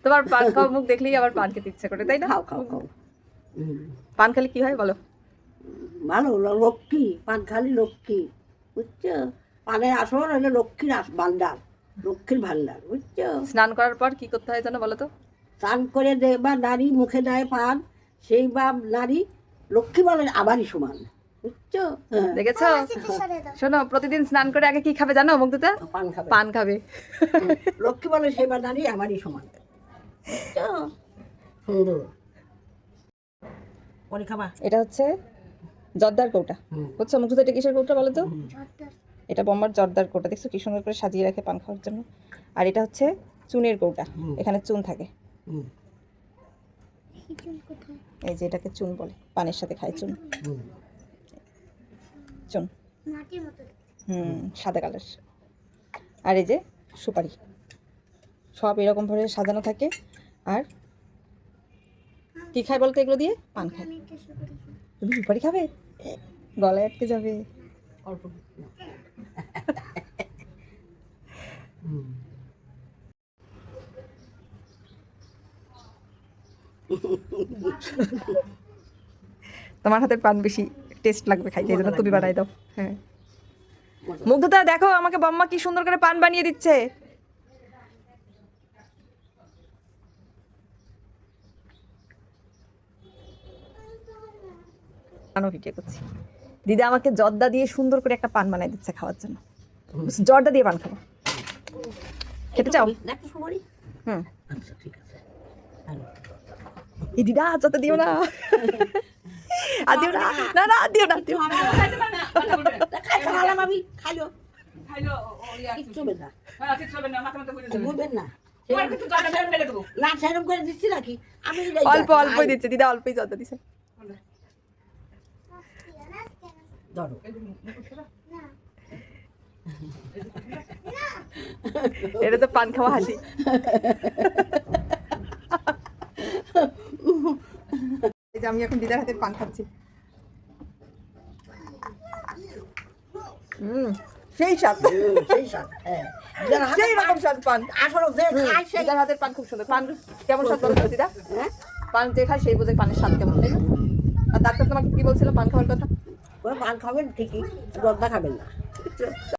তোমার পান খাওয়া মুখ দেখলেই আবার পান খেতে ইচ্ছে করে, তাই না? খাও খাও খাও। পান খেলে কি হয় বলো? ভালো লক্ষ্মী, পান খালি লক্ষ্মী, বুঝছো? পানের আসর হলো লক্ষ্মীর ভান্ডার, লক্ষ্মীর ভান্ডার, বুঝছো? স্নান করার পর কি করতে হয় জানো বলো তো? স্নান করে বা নারী মুখে দেয় পান, সেই বা নারী লক্ষ্মী বলে আবারই সমান, বুঝছো? হ্যাঁ, দেখেছো? শোনো, প্রতিদিন স্নান করে আগে কি খাবে জানো মুগ্ধতা? পান খাবে। পান খাবে। লক্ষ্মী বলে সেই বা নারী আমারই সমান, বুঝছো? সুন্দর পরে খাবা। এটা হচ্ছে জর্দার কৌটা, বুঝছো মুগ্ধতা? এটা কিসের কৌটা বলো তো? এটা বোম্বার জর্দার কৌটা, দেখছো কি সুন্দর করে সাজিয়ে রাখে পান খাওয়ার জন্য। আর এটা হচ্ছে চুনের কৌটা, এখানে চুন থাকে। এই যে এটাকে চুন বলে, পানের সাথে খায় চুন। চুন, সাদা কালার। আর এই যে সুপারি, সব এরকম ভাবে সাজানো থাকে। আর কি খায় বলতো এগুলো দিয়ে? পান খায়। তুমি সুপারি খাবে? গলায় আটকে যাবে। অল্প তোমার হাতের পান বেশি টেস্ট লাগবে খাইতে, এই জন্য তুমি বানাই দাও। হ্যাঁ মুগ্ধতা দেখো আমাকে বম্মা কি সুন্দর করে পান বানিয়ে দিচ্ছে। ভিডিও করছি, দিদা আমাকে জর্দা দিয়ে সুন্দর করে একটা পান বানাই দিচ্ছে খাওয়ার জন্য। জর্দা দিয়ে পান খাবো, খেতে চাও? নাকি সুপারি? হুম। আচ্ছা ঠিক আছে। এই দিদা জর্দা দিও না, আর দিও না, না না দিও না, দিও না। আমি খাইলো কিচ্ছু হবে না, বুঝবেন না। না সেরকম করে দিচ্ছি নাকি আমি? অল্প অল্পই দিচ্ছে দিদা, অল্পই জর্দা দিছে। ধরো এটা তো পান খাওয়া হাসি। এই যে আমি এখন দিদার হাতে পান খাচ্ছি। সেই স্বাদ, সেই স্বাদ, হ্যাঁ। সেই রকম স্বাদ পান। আসলে যে খায় সেই দিদার হাতের পান খুব সুন্দর। পান কেমন স্বাদ বলো তো দিদা? পান যে খায় সেই বোঝে পানের স্বাদ কেমন, তাই না? আর ডাক্তার তোমাকে কি বলছিল পান খাওয়ার কথা? পান খাবেন ঠিকই, জর্দা খাবেন না।